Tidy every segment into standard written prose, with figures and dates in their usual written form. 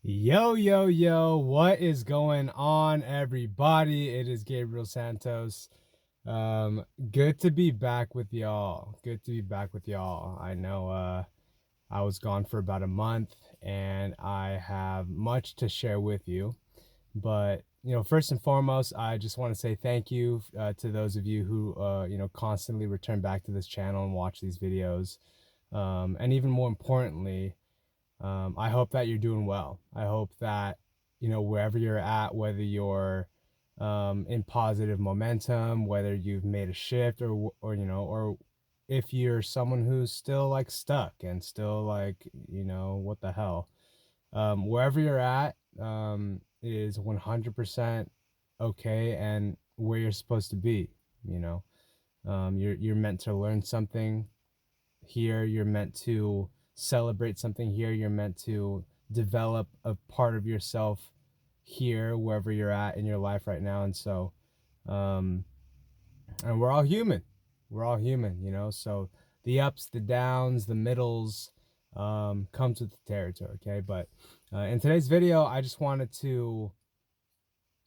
Yo, yo, yo, what is going on, everybody? It is Gabriel Santos. Good to be back with y'all. Good to be back with y'all. I know I was gone for about a month and I have much to share with you. But, first and foremost, I just want to say thank you to those of you who constantly return back to this channel and watch these videos. And even more importantly, I hope that you're doing well. I hope that, wherever you're at, whether you're in positive momentum, whether you've made a shift or if you're someone who's still like stuck and still like, what the hell, wherever you're at, is 100% okay and where you're supposed to be, you know, you're meant to learn something here, you're meant to celebrate something here, you're meant to develop a part of yourself here, wherever you're at in your life right now. And so um and we're all human, so the ups, the downs, the middles comes with the territory. Okay, but in today's video I just wanted to,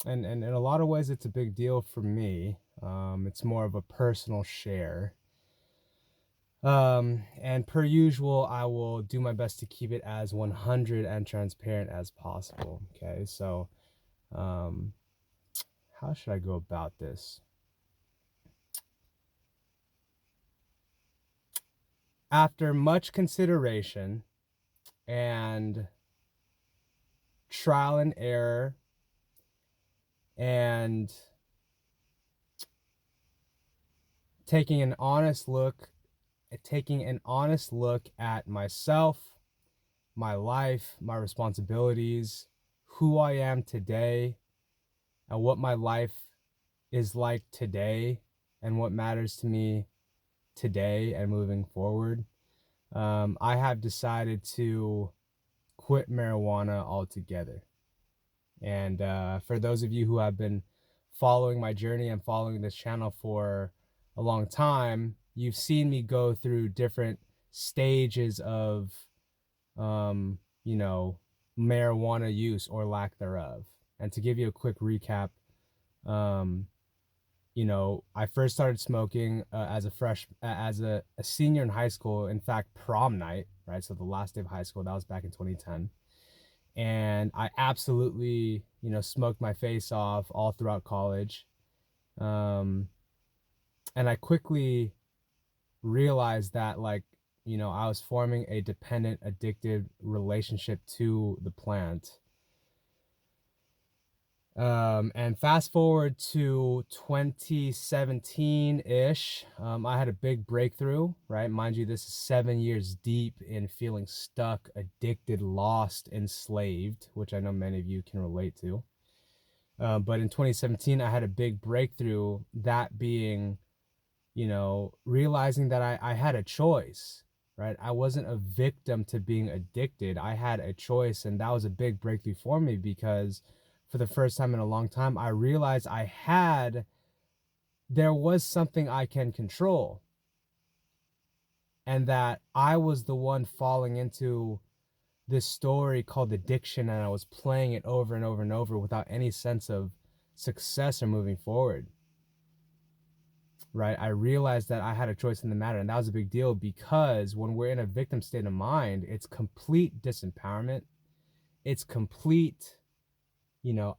and in a lot of ways it's a big deal for me. It's more of a personal share. And per usual, I will do my best to keep it as 100 and transparent as possible. Okay, so um, how should I go about this? After much consideration and trial and error and taking an honest look, at myself, my life, my responsibilities, who I am today, and what my life is like today, and what matters to me today and moving forward, I have decided to quit marijuana altogether. And for those of you who have been following my journey and following this channel for a long time, you've seen me go through different stages of, um, you know, marijuana use or lack thereof. And to give you a quick recap, um, I first started smoking as a senior in high school. In fact, prom night, right? So the last day of high school, that was back in 2010. And I absolutely, smoked my face off all throughout college. Um, and I quickly realized that, like, I was forming a dependent, addicted relationship to the plant. And fast forward to 2017-ish, I had a big breakthrough, right? Mind you, this is 7 years deep in feeling stuck, addicted, lost, enslaved, which I know many of you can relate to. But in 2017, I had a big breakthrough, that being, realizing that I had a choice, right? I wasn't a victim to being addicted. I had a choice, and that was a big breakthrough for me because for the first time in a long time, I realized there was something I can control, and that I was the one falling into this story called addiction, and I was playing it over and over and over without any sense of success or moving forward. Right? I realized that I had a choice in the matter, and that was a big deal because when we're in a victim state of mind, it's complete disempowerment. It's complete,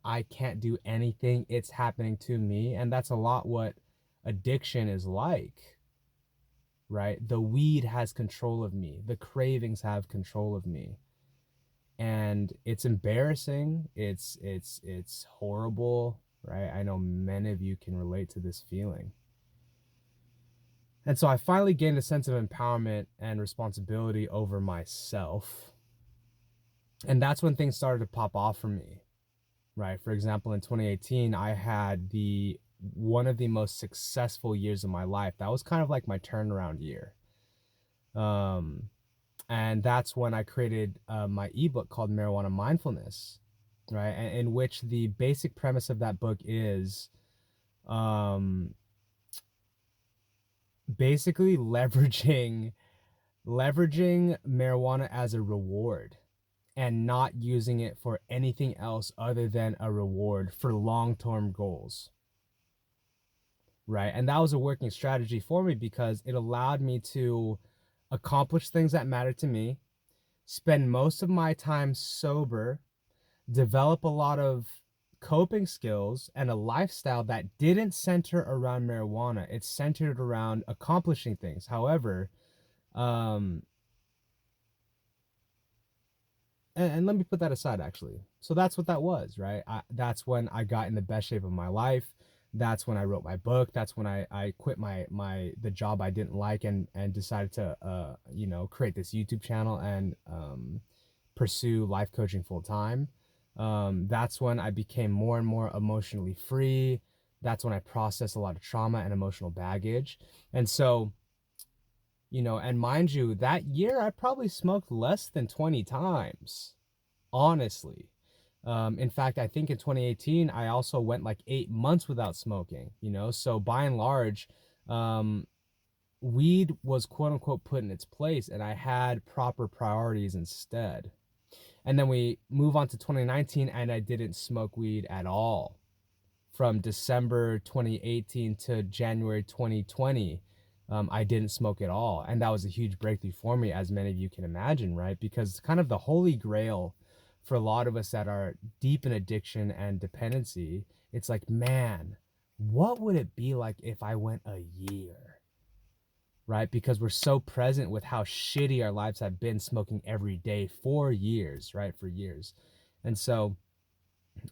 I can't do anything. It's happening to me. And that's a lot what addiction is like, right? The weed has control of me. The cravings have control of me. And it's embarrassing. It's horrible, right? I know many of you can relate to this feeling. And so I finally gained a sense of empowerment and responsibility over myself. And that's when things started to pop off for me, right? For example, in 2018, I had one of the most successful years of my life. That was kind of like my turnaround year. And that's when I created my ebook called Marijuana Mindfulness, right? And in which the basic premise of that book is, basically leveraging marijuana as a reward and not using it for anything else other than a reward for long-term goals. Right. And that was a working strategy for me because it allowed me to accomplish things that matter to me, spend most of my time sober, develop a lot of coping skills and a lifestyle that didn't center around marijuana. It centered around accomplishing things. However, um, and let me put that aside actually. So that's what that was, right? That's when I got in the best shape of my life. That's when I wrote my book. That's when I quit the job I didn't like and decided to create this YouTube channel and pursue life coaching full time. That's when I became more and more emotionally free. That's when I processed a lot of trauma and emotional baggage. And so, and mind you, that year I probably smoked less than 20 times, honestly. In fact, I think in 2018, I also went like 8 months without smoking, So by and large, um, weed was quote unquote put in its place and I had proper priorities instead. And then we move on to 2019 and I didn't smoke weed at all from December 2018 to January 2020. I didn't smoke at all. And that was a huge breakthrough for me, as many of you can imagine, right? Because kind of the holy grail for a lot of us that are deep in addiction and dependency, it's like, man, what would it be like if I went a year? Right? Because we're so present with how shitty our lives have been smoking every day for years, right? For years. And so,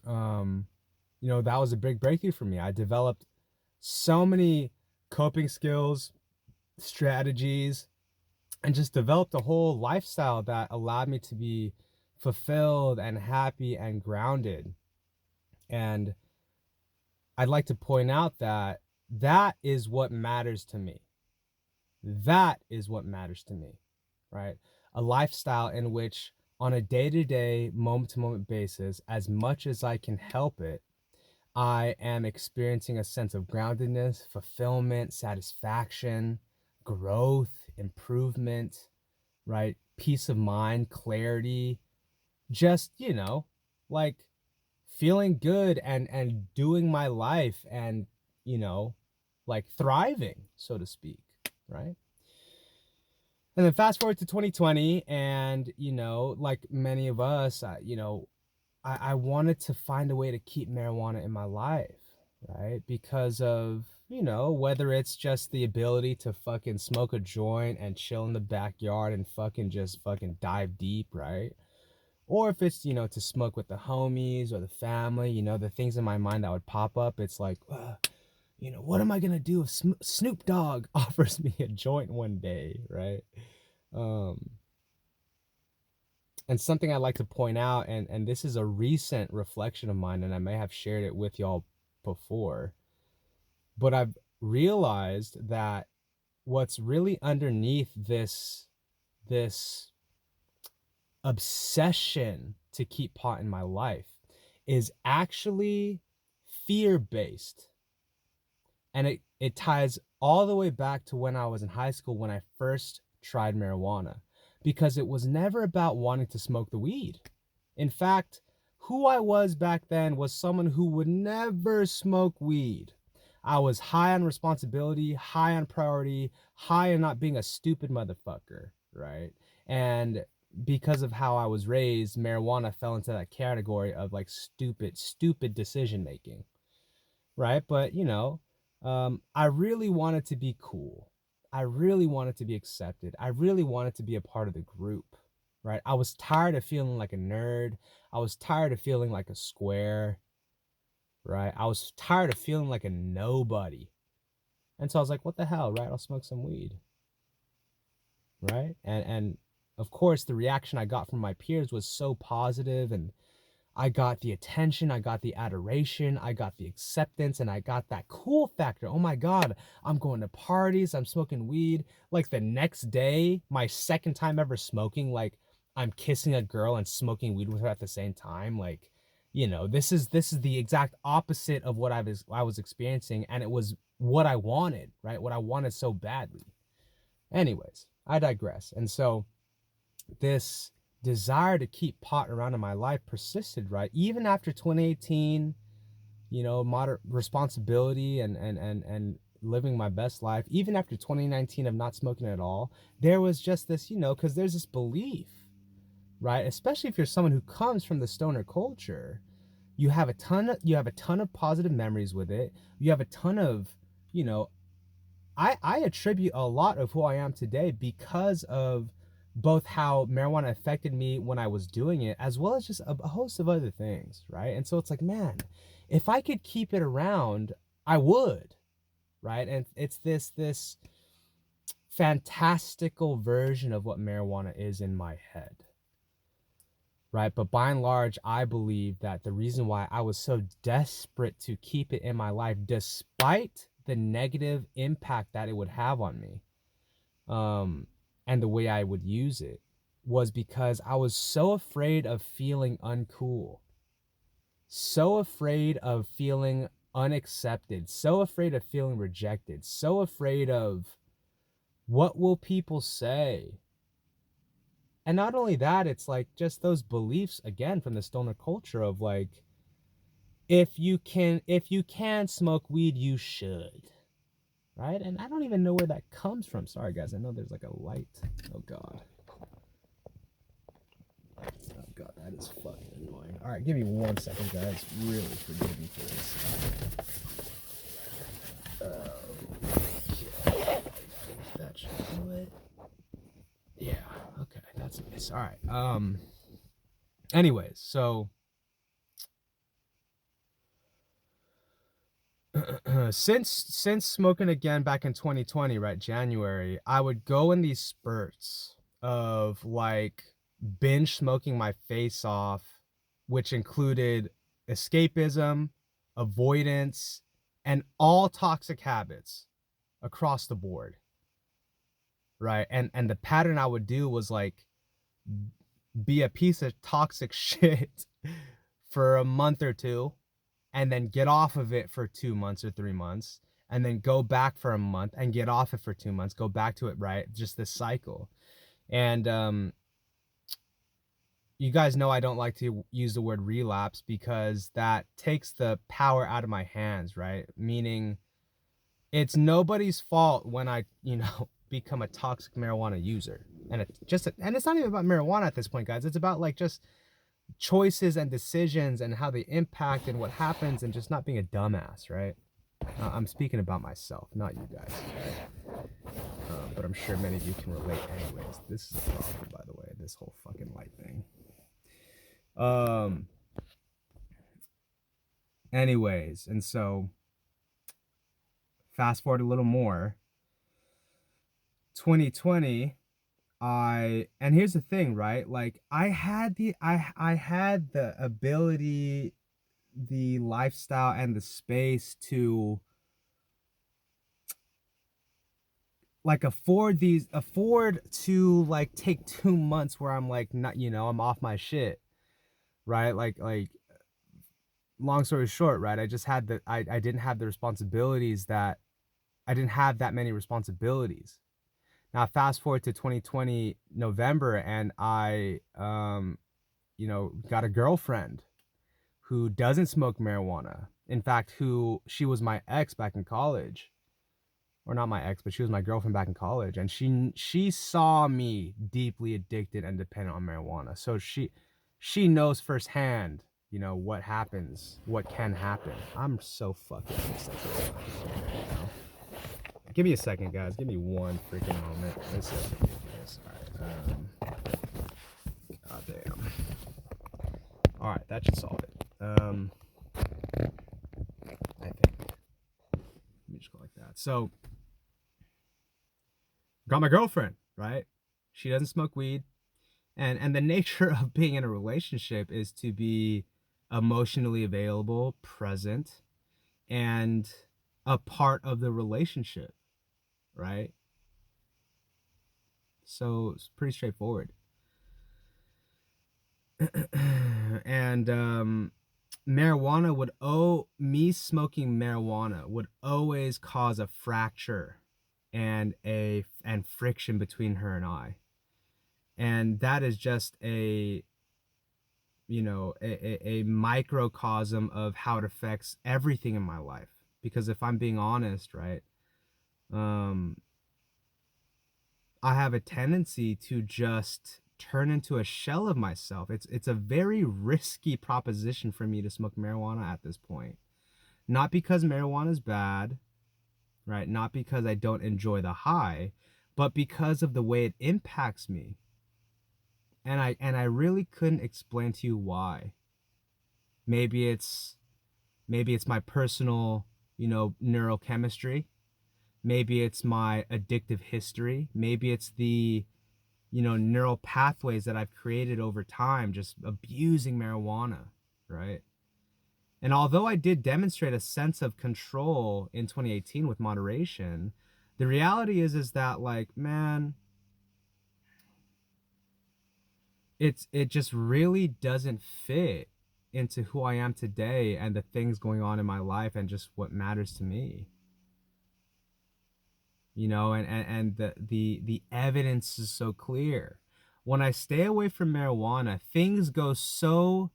um, that was a big breakthrough for me. I developed so many coping skills, strategies, and just developed a whole lifestyle that allowed me to be fulfilled and happy and grounded. And I'd like to point out that that is what matters to me. That is what matters to me, right? A lifestyle in which, on a day to day, moment to moment basis, as much as I can help it, I am experiencing a sense of groundedness, fulfillment, satisfaction, growth, improvement, right? Peace of mind, clarity, just, like feeling good and doing my life and, you know, like thriving, so to speak, right? And then fast forward to 2020 and, like many of us, I wanted to find a way to keep marijuana in my life, right? Because of, whether it's just the ability to fucking smoke a joint and chill in the backyard and fucking just fucking dive deep, right? Or if it's, to smoke with the homies or the family, the things in my mind that would pop up, it's like, what am I going to do if Snoop Dogg offers me a joint one day, right? Um, and something I'd like to point out, and this is a recent reflection of mine, and I may have shared it with y'all before, but I've realized that what's really underneath this obsession to keep pot in my life is actually fear-based. And it ties all the way back to when I was in high school when I first tried marijuana, because it was never about wanting to smoke the weed. In fact, who I was back then was someone who would never smoke weed. I was high on responsibility, high on priority, high on not being a stupid motherfucker, right? And because of how I was raised, marijuana fell into that category of like stupid decision making, right? But I really wanted to be cool. I really wanted to be accepted. I really wanted to be a part of the group, right? I was tired of feeling like a nerd. I was tired of feeling like a square, right? I was tired of feeling like a nobody. And so I was like, what the hell, right? I'll smoke some weed, right? And of course, the reaction I got from my peers was so positive, and I got the attention, I got the adoration, I got the acceptance, and I got that cool factor. Oh my God, I'm going to parties, I'm smoking weed. Like the next day, my second time ever smoking, like I'm kissing a girl and smoking weed with her at the same time. Like, this is the exact opposite of what I was experiencing, and it was what I wanted, right? What I wanted so badly. Anyways, I digress. And so this desire to keep pot around in my life persisted, right? Even after 2018, you know, moderate responsibility and living my best life, even after 2019 of not smoking at all, there was just this, you know, because there's this belief, right? Especially if you're someone who comes from the stoner culture, you have a ton of positive memories with it. You have a ton of, you know, I attribute a lot of who I am today because of both how marijuana affected me when I was doing it, as well as just a host of other things, right? And so it's like, man, if I could keep it around, I would, right? And it's this fantastical version of what marijuana is in my head, right? But by and large, I believe that the reason why I was so desperate to keep it in my life, despite the negative impact that it would have on me, and the way I would use it, was because I was so afraid of feeling uncool, so afraid of feeling unaccepted, so afraid of feeling rejected, so afraid of what will people say. And not only that, it's like just those beliefs again from the stoner culture of like, if you can smoke weed, you should, right? And I don't even know where that comes from. Sorry guys, I know there's like a light. Oh god. Oh god, that is fucking annoying. All right, give me 1 second, guys. Really forgive me for this. Okay, I think that should do it. Yeah. Okay, that's nice. All right. Anyways, so since smoking again back in 2020, right, January, I would go in these spurts of like binge smoking my face off, which included escapism, avoidance, and all toxic habits across the board, right? And the pattern I would do was like be a piece of toxic shit for a month or two, and then get off of it for 2 months or 3 months, and then go back for a month and get off it for 2 months, go back to it, right? Just this cycle. And you guys know I don't like to use the word relapse because that takes the power out of my hands, right? Meaning it's nobody's fault when I, you know, become a toxic marijuana user. And and it's not even about marijuana at this point, guys. It's about like just choices and decisions and how they impact and what happens, and just not being a dumbass, right? I'm speaking about myself, not you guys, right? But I'm sure many of you can relate anyways. This is a problem, by the way, this whole fucking light thing. Anyways, and so fast forward a little more, 2020, and here's the thing, right? Like I had the ability, the lifestyle, and the space to like afford to like take 2 months where I'm like, not, you know, I'm off my shit, right? Like long story short, right? I just had I didn't have the responsibilities that I didn't have that many responsibilities. Now fast forward to 2020 November, and I you know, got a girlfriend who doesn't smoke marijuana. In fact, who she was my ex back in college. Or not my ex, but she was my girlfriend back in college, and she saw me deeply addicted and dependent on marijuana. So she knows firsthand, you know, what happens, what can happen. I'm so fucking pissed at this time, you know? Give me a second, guys. Give me one freaking moment. This is ridiculous. All right. God damn. All right, that should solve it. I think. Let me just go like that. So, got my girlfriend, right? She doesn't smoke weed. And the nature of being in a relationship is to be emotionally available, present, and a part of the relationship, right? So it's pretty straightforward. And me smoking marijuana would always cause a fracture and friction between her and I. And that is just a, a microcosm of how it affects everything in my life. Because if I'm being honest, right, um, I have a tendency to just turn into a shell of myself. It's a very risky proposition for me to smoke marijuana at this point. Not because marijuana is bad, right? Not because I don't enjoy the high, but because of the way it impacts me. And I really couldn't explain to you why. Maybe it's maybe it's my personal, neurochemistry. Maybe it's my addictive history. Maybe it's the, neural pathways that I've created over time just abusing marijuana, right? And although I did demonstrate a sense of control in 2018 with moderation, the reality is that, like, man, it just really doesn't fit into who I am today and the things going on in my life and just what matters to me. And the evidence is so clear. When I stay away from marijuana, things go so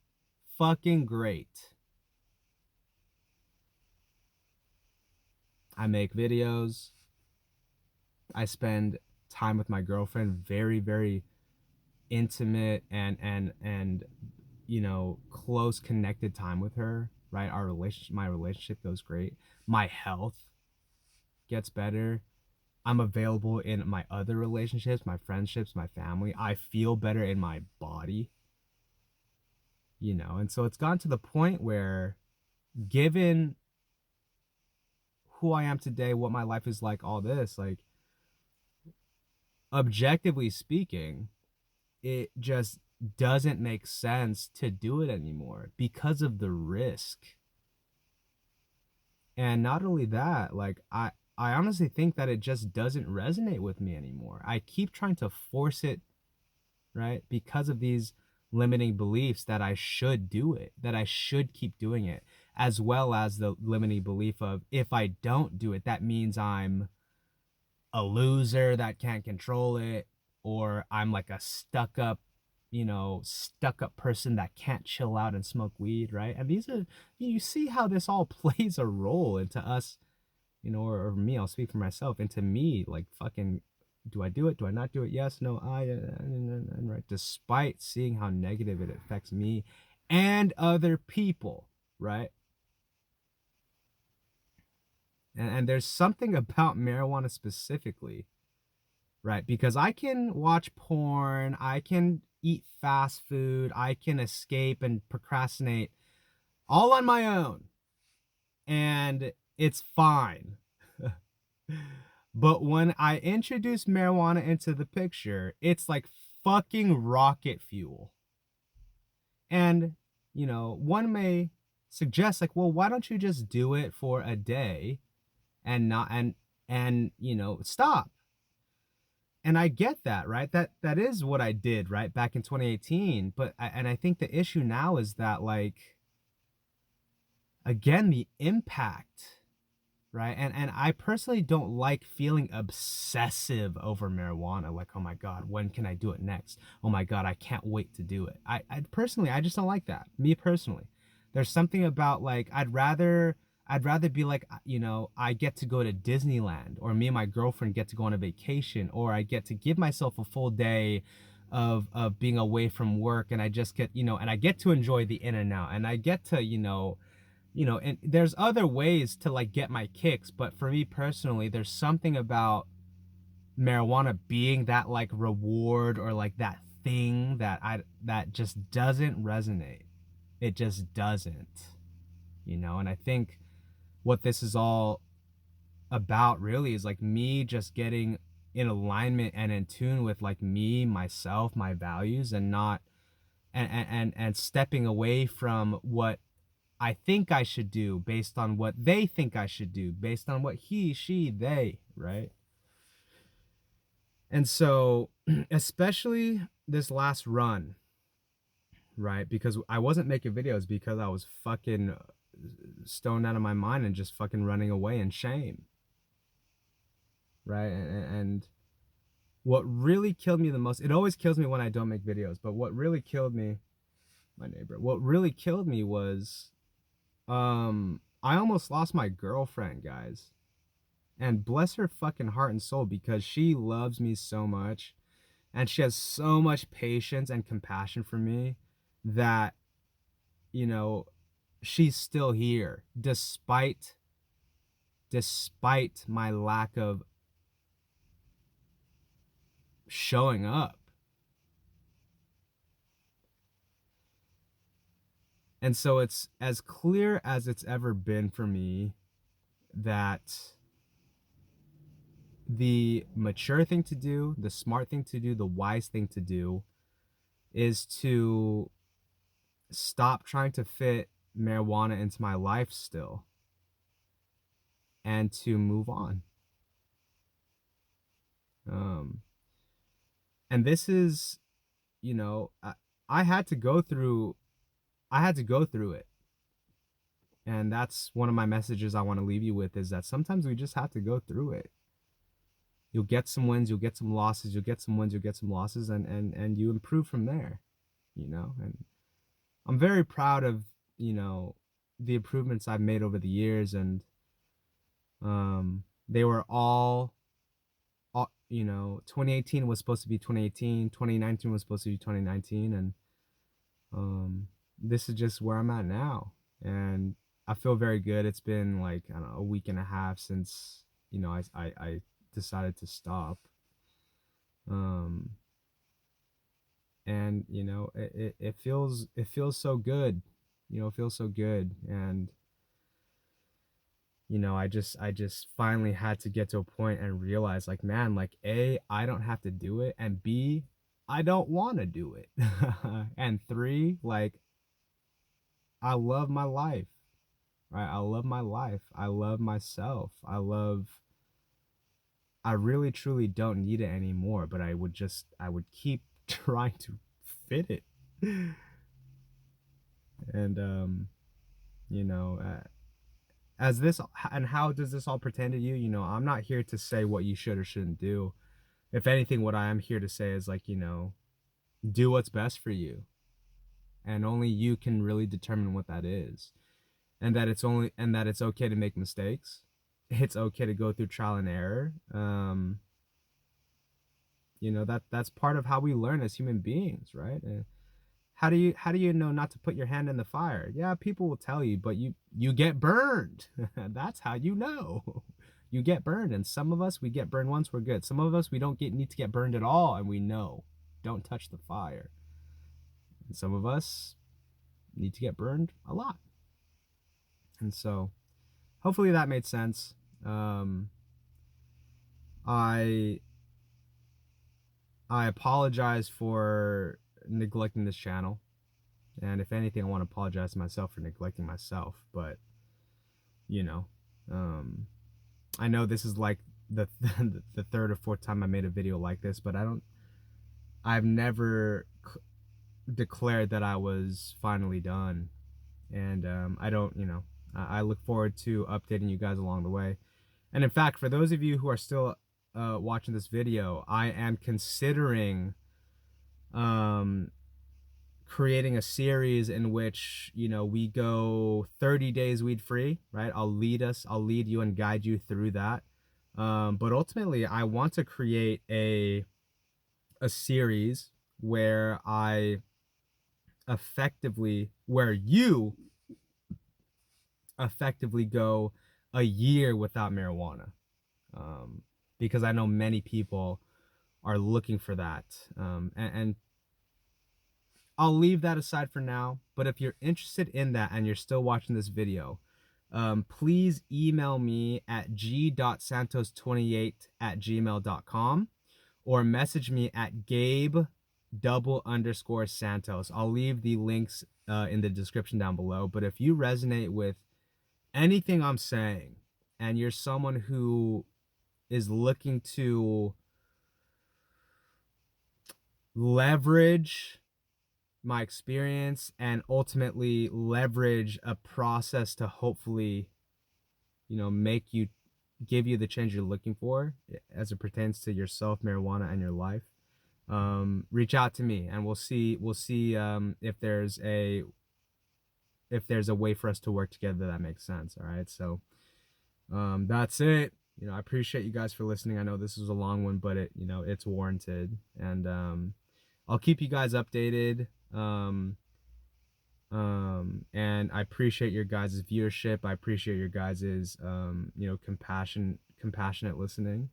fucking great. I make videos. I spend time with my girlfriend, very, very intimate and close connected time with her, right? My relationship goes great. My health gets better. I'm available in my other relationships, my friendships, my family. I feel better in my body, and so it's gotten to the point where, given who I am today, what my life is like, all this, like, objectively speaking, it just doesn't make sense to do it anymore because of the risk. And not only that, like, I honestly think that it just doesn't resonate with me anymore. I keep trying to force it, right? Because of these limiting beliefs that I should do it, that I should keep doing it, as well as the limiting belief of, if I don't do it, that means I'm a loser that can't control it, or I'm like a stuck up person that can't chill out and smoke weed, right? And these are, you see how this all plays a role into us, or me, I'll speak for myself, into me, like, fucking, do I do it? Do I not do it? Yes, no, right? Despite seeing how negative it affects me and other people, right? And there's something about marijuana specifically, right? Because I can watch porn, I can eat fast food, I can escape and procrastinate all on my own, and it's fine. But when I introduce marijuana into the picture, it's like fucking rocket fuel. And, one may suggest, like, well, why don't you just do it for a day and not, and, stop? And I get that, right? That is what I did, right? Back in 2018. And I think the issue now is that, like, again, the impact, right? And I personally don't like feeling obsessive over marijuana. Like, oh my God, when can I do it next? Oh my God, I can't wait to do it. I personally, I just don't like that. Me personally. There's something about, like, I'd rather be like, I get to go to Disneyland, or me and my girlfriend get to go on a vacation, or I get to give myself a full day of being away from work, and I just get, and I get to enjoy the in and out, and I get to, and there's other ways to, like, get my kicks, but for me personally, there's something about marijuana being that, like, reward, or like that thing that just doesn't resonate. It just doesn't, and I think what this is all about really is, like, me just getting in alignment and in tune with, like, me, myself, my values, and not and stepping away from what I think I should do based on what they think I should do, based on what he, she, they, right? And so, especially this last run, right? Because I wasn't making videos because I was fucking stoned out of my mind and just fucking running away in shame, right? And what really killed me the most, it always kills me when I don't make videos, but what really killed me, my neighbor, what really killed me was, I almost lost my girlfriend, guys. And bless her fucking heart and soul, because she loves me so much and she has so much patience and compassion for me that, you know, she's still here despite my lack of showing up. And so it's as clear as it's ever been for me that the mature thing to do, the smart thing to do, the wise thing to do is to stop trying to fit marijuana into my life still and to move on. Um, and this is, you know, I had to go through, I had to go through it. And that's one of my messages I want to leave you with, is that sometimes we just have to go through it. You'll get some wins, you'll get some losses, you'll get some wins, you'll get some losses, and you improve from there, you know. And I'm very proud of, you know, the improvements I've made over the years, and they were all, you know, 2018 was supposed to be 2018, 2019 was supposed to be 2019, and this is just where I'm at now. And I feel very good. It's been like, I don't know, a week and a half since, you know, I decided to stop. Um, and you know, it feels so good, you know, it feels so good. And you know, I just finally had to get to a point and realize, like, man, like, A, I don't have to do it, and B, I don't want to do it. And three, like, I love my life, right? I love my life. I love myself. I really truly don't need it anymore, but I would keep trying to fit it. And, you know, as this, and how does this all pertain to you? You know, I'm not here to say what you should or shouldn't do. If anything, what I am here to say is, like, you know, do what's best for you. And only you can really determine what that is. And that it's okay to make mistakes. It's okay to go through trial and error. You know, that's part of how we learn as human beings, right? How do you know not to put your hand in the fire? Yeah, people will tell you, but you get burned. That's how you know. You get burned, and some of us, we get burned once, we're good. Some of us, we don't need to get burned at all, and we know, don't touch the fire. And some of us need to get burned a lot. And so hopefully that made sense. I I apologize for neglecting this channel. And if anything, I want to apologize to myself for neglecting myself. But, you know, I know this is like the the third or fourth time I made a video like this, but I've never declared that I was finally done. And I don't, you know, I look forward to updating you guys along the way. And in fact, for those of you who are still watching this video, I am considering creating a series in which, you know, we go 30 days weed free, right? I'll lead you and guide you through that. But ultimately, I want to create a series where where you effectively go a year without marijuana. Because I know many people are looking for that. And I'll leave that aside for now, but if you're interested in that and you're still watching this video, please email me at g.santos28@gmail.com or message me at Gabe_Santos. I'll leave the links in the description down below. But if you resonate with anything I'm saying and you're someone who is looking to leverage my experience and ultimately leverage a process to hopefully, you know, make you give you the change you're looking for as it pertains to yourself, marijuana, and your life, reach out to me, and we'll see if there's a way for us to work together that makes sense. All right. So that's it. I appreciate you guys for listening. I know this was a long one, but it's warranted. And I'll keep you guys updated. And I appreciate your guys' viewership. I appreciate your guys' compassionate listening.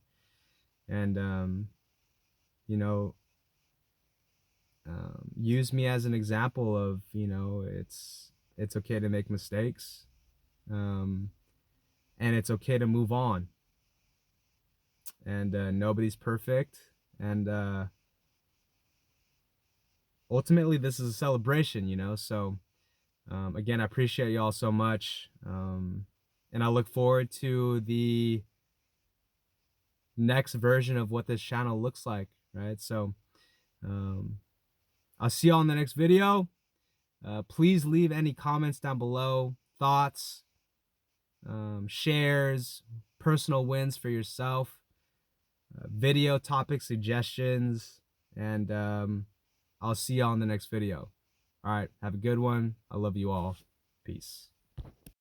And you know, use me as an example of, it's okay to make mistakes. And it's okay to move on. And nobody's perfect. And ultimately, this is a celebration, so again, I appreciate y'all so much. And I look forward to the next version of what this channel looks like, right? So I'll see y'all in the next video. Please leave any comments down below, thoughts, shares, personal wins for yourself, video topic suggestions, and I'll see y'all in the next video. All right, have a good one. I love you all. Peace.